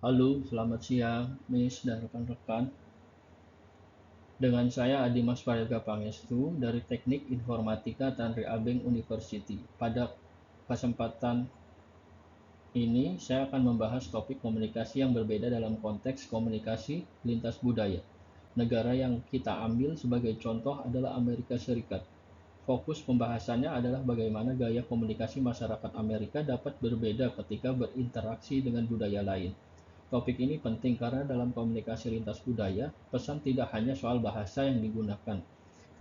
Halo, selamat siang, Miss dan rekan-rekan. Dengan saya Adimas Prayoga Pangestu dari Teknik Informatika Tanri Abeng University. Pada kesempatan ini, saya akan membahas topik komunikasi yang berbeda dalam konteks komunikasi lintas budaya. Negara yang kita ambil sebagai contoh adalah Amerika Serikat. Fokus pembahasannya adalah bagaimana gaya komunikasi masyarakat Amerika dapat berbeda ketika berinteraksi dengan budaya lain. Topik ini penting karena dalam komunikasi lintas budaya, pesan tidak hanya soal bahasa yang digunakan,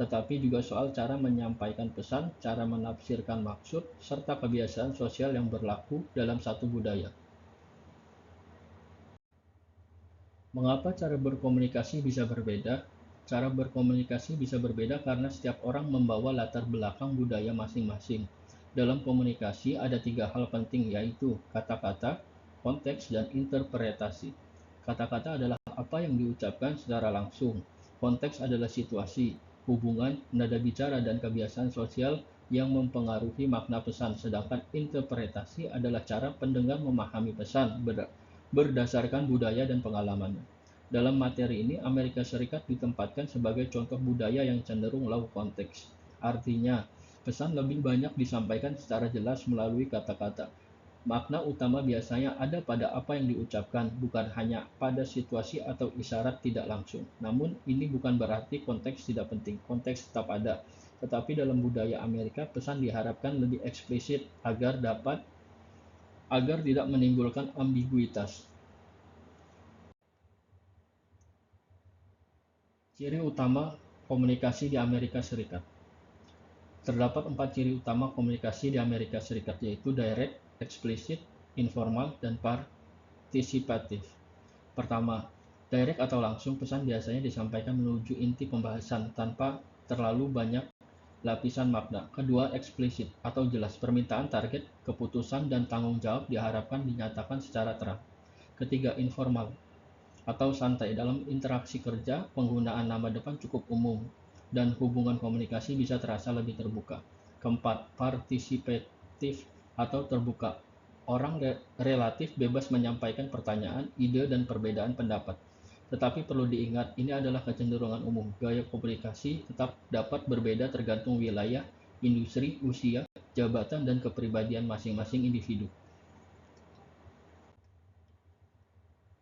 tetapi juga soal cara menyampaikan pesan, cara menafsirkan maksud, serta kebiasaan sosial yang berlaku dalam satu budaya. Mengapa cara berkomunikasi bisa berbeda? Cara berkomunikasi bisa berbeda karena setiap orang membawa latar belakang budaya masing-masing. Dalam komunikasi ada tiga hal penting, yaitu kata-kata, konteks, dan interpretasi. Kata-kata adalah apa yang diucapkan secara langsung. Konteks adalah situasi, hubungan, nada bicara, dan kebiasaan sosial yang mempengaruhi makna pesan, sedangkan interpretasi adalah cara pendengar memahami pesan berdasarkan budaya dan pengalamannya. Dalam materi ini, Amerika Serikat ditempatkan sebagai contoh budaya yang cenderung low konteks. Artinya, pesan lebih banyak disampaikan secara jelas melalui kata-kata. Makna utama biasanya ada pada apa yang diucapkan, bukan hanya pada situasi atau isyarat tidak langsung. Namun, ini bukan berarti konteks tidak penting. Konteks tetap ada. Tetapi dalam budaya Amerika, pesan diharapkan lebih eksplisit agar tidak menimbulkan ambiguitas. Ciri utama komunikasi di Amerika Serikat. Terdapat 4 ciri utama komunikasi di Amerika Serikat, yaitu direct, explicit, informal, dan partisipatif. Pertama, direct atau langsung, pesan biasanya disampaikan menuju inti pembahasan tanpa terlalu banyak lapisan makna. Kedua, eksplisit atau jelas, permintaan, target, keputusan, dan tanggung jawab diharapkan dinyatakan secara terang. Ketiga, informal atau santai. Dalam interaksi kerja, penggunaan nama depan cukup umum dan hubungan komunikasi bisa terasa lebih terbuka. Keempat, partisipatif atau terbuka. Orang relatif bebas menyampaikan pertanyaan, ide, dan perbedaan pendapat. Tetapi perlu diingat, ini adalah kecenderungan umum. Gaya komunikasi tetap dapat berbeda tergantung wilayah, industri, usia, jabatan, dan kepribadian masing-masing individu.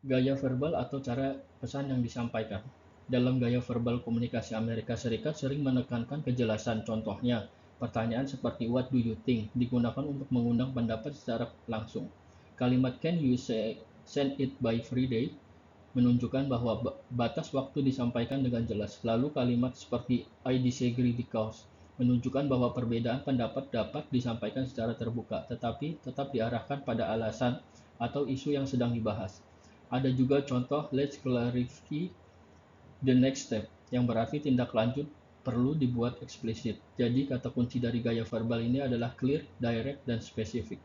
Gaya verbal atau cara pesan yang disampaikan. Dalam gaya verbal komunikasi Amerika Serikat sering menekankan kejelasan. Contohnya, pertanyaan seperti "What do you think?" digunakan untuk mengundang pendapat secara langsung. Kalimat "Can you send it by Friday?" menunjukkan bahwa batas waktu disampaikan dengan jelas. Lalu kalimat seperti "I disagree because" menunjukkan bahwa perbedaan pendapat dapat disampaikan secara terbuka, tetapi tetap diarahkan pada alasan atau isu yang sedang dibahas. Ada juga contoh "Let's clarify the next step" yang berarti tindak lanjut perlu dibuat eksplisit. Jadi kata kunci dari gaya verbal ini adalah clear, direct, dan spesifik.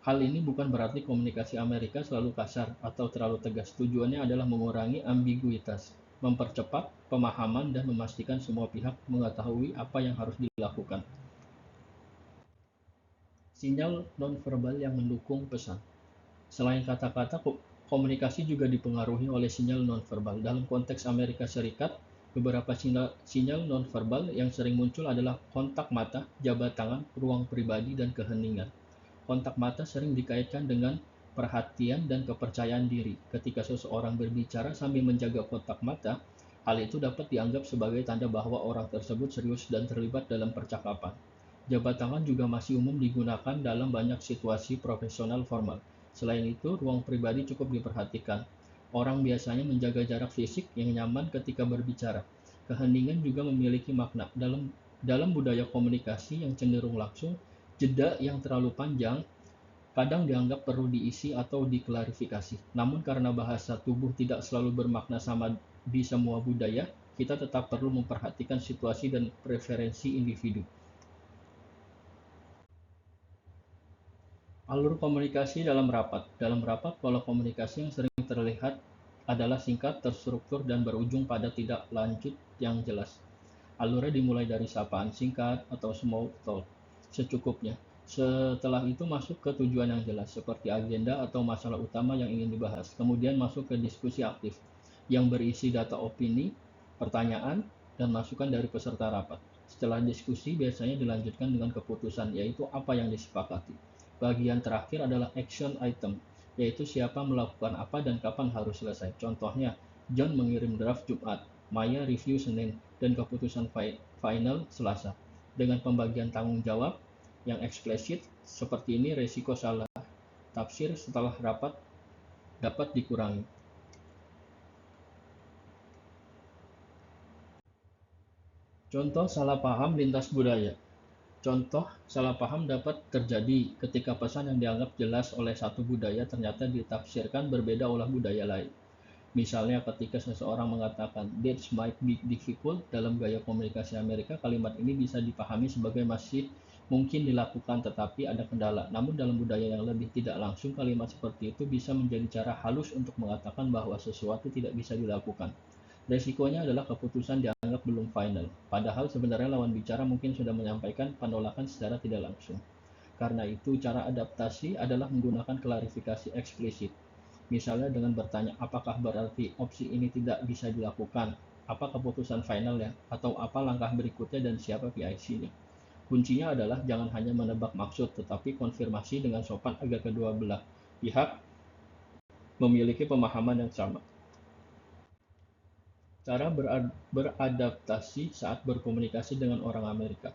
Hal ini bukan berarti komunikasi Amerika selalu kasar atau terlalu tegas. Tujuannya adalah mengurangi ambiguitas, mempercepat pemahaman, dan memastikan semua pihak mengetahui apa yang harus dilakukan. Sinyal nonverbal yang mendukung pesan. Selain kata-kata, komunikasi juga dipengaruhi oleh sinyal nonverbal. Dalam konteks Amerika Serikat, beberapa sinyal nonverbal yang sering muncul adalah kontak mata, jabat tangan, ruang pribadi, dan keheningan. Kontak mata sering dikaitkan dengan perhatian dan kepercayaan diri. Ketika seseorang berbicara sambil menjaga kontak mata, hal itu dapat dianggap sebagai tanda bahwa orang tersebut serius dan terlibat dalam percakapan. Jabat tangan juga masih umum digunakan dalam banyak situasi profesional formal. Selain itu, ruang pribadi cukup diperhatikan. Orang biasanya menjaga jarak fisik yang nyaman ketika berbicara. Keheningan juga memiliki makna. Dalam budaya komunikasi yang cenderung langsung, jeda yang terlalu panjang kadang dianggap perlu diisi atau diklarifikasi. Namun karena bahasa tubuh tidak selalu bermakna sama di semua budaya, kita tetap perlu memperhatikan situasi dan preferensi individu. Alur komunikasi dalam rapat. Dalam rapat, pola komunikasi yang sering terlihat adalah singkat, terstruktur, dan berujung pada tidak lanjut yang jelas. Alurnya dimulai dari sapaan singkat atau small talk secukupnya. Setelah itu masuk ke tujuan yang jelas, seperti agenda atau masalah utama yang ingin dibahas. Kemudian masuk ke diskusi aktif, yang berisi data opini, pertanyaan, dan masukan dari peserta rapat. Setelah diskusi, biasanya dilanjutkan dengan keputusan, yaitu apa yang disepakati. Bagian terakhir adalah action item, yaitu siapa melakukan apa dan kapan harus selesai. Contohnya, John mengirim draft Jumat, Maya review Senin, dan keputusan final Selasa. Dengan pembagian tanggung jawab yang eksplisit seperti ini, resiko salah tafsir setelah rapat dapat dikurangi. Contoh salah paham lintas budaya. Contoh salah paham dapat terjadi ketika pesan yang dianggap jelas oleh satu budaya ternyata ditafsirkan berbeda oleh budaya lain. Misalnya ketika seseorang mengatakan "that might be difficult" dalam gaya komunikasi Amerika, kalimat ini bisa dipahami sebagai masih mungkin dilakukan tetapi ada kendala. Namun dalam budaya yang lebih tidak langsung, kalimat seperti itu bisa menjadi cara halus untuk mengatakan bahwa sesuatu tidak bisa dilakukan. Resikonya adalah keputusan dianggap belum final, padahal sebenarnya lawan bicara mungkin sudah menyampaikan penolakan secara tidak langsung. Karena itu, cara adaptasi adalah menggunakan klarifikasi eksplisit. Misalnya dengan bertanya, apakah berarti opsi ini tidak bisa dilakukan? Apa keputusan finalnya? Atau apa langkah berikutnya dan siapa PIC-nya? Kuncinya adalah jangan hanya menebak maksud, tetapi konfirmasi dengan sopan agar kedua belah pihak memiliki pemahaman yang sama. Cara beradaptasi saat berkomunikasi dengan orang Amerika.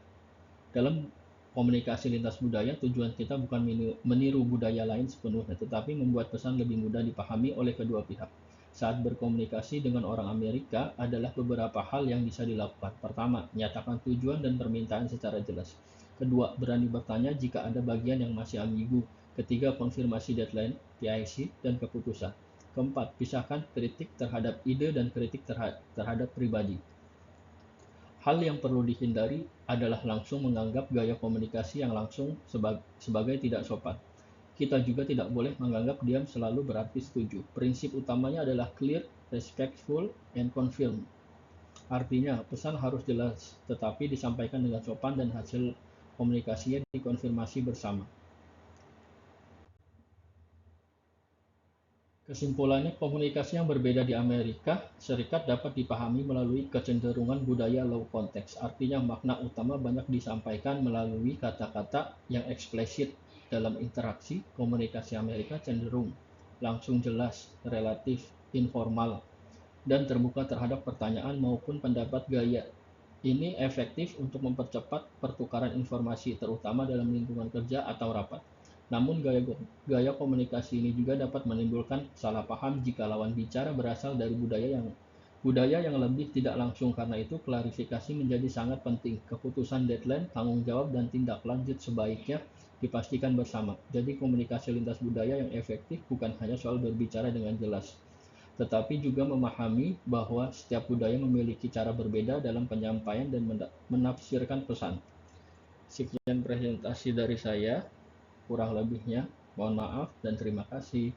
Dalam komunikasi lintas budaya, tujuan kita bukan meniru budaya lain sepenuhnya, tetapi membuat pesan lebih mudah dipahami oleh kedua pihak. Saat berkomunikasi dengan orang Amerika, adalah beberapa hal yang bisa dilakukan. Pertama, nyatakan tujuan dan permintaan secara jelas. Kedua, berani bertanya jika ada bagian yang masih ambigu. Ketiga, konfirmasi deadline, PIC, dan keputusan. Keempat, pisahkan kritik terhadap ide dan kritik terhadap pribadi. Hal yang perlu dihindari adalah langsung menganggap gaya komunikasi yang langsung sebagai tidak sopan. Kita juga tidak boleh menganggap diam selalu berarti setuju. Prinsip utamanya adalah clear, respectful, and confirm. Artinya, pesan harus jelas, tetapi disampaikan dengan sopan dan hasil komunikasinya dikonfirmasi bersama. Kesimpulannya, komunikasi yang berbeda di Amerika Serikat dapat dipahami melalui kecenderungan budaya low context. Artinya, makna utama banyak disampaikan melalui kata-kata yang eksplisit. Dalam interaksi, komunikasi Amerika cenderung langsung, jelas, relatif, informal, dan terbuka terhadap pertanyaan maupun pendapat. Gaya ini efektif untuk mempercepat pertukaran informasi, terutama dalam lingkungan kerja atau rapat. Namun gaya komunikasi ini juga dapat menimbulkan salah paham jika lawan bicara berasal dari budaya yang lebih tidak langsung. Karena itu, klarifikasi menjadi sangat penting. Keputusan deadline, tanggung jawab, dan tindak lanjut sebaiknya dipastikan bersama. Jadi komunikasi lintas budaya yang efektif bukan hanya soal berbicara dengan jelas, tetapi juga memahami bahwa setiap budaya memiliki cara berbeda dalam penyampaian dan menafsirkan pesan. Sekian presentasi dari saya, kurang lebihnya mohon maaf dan terima kasih.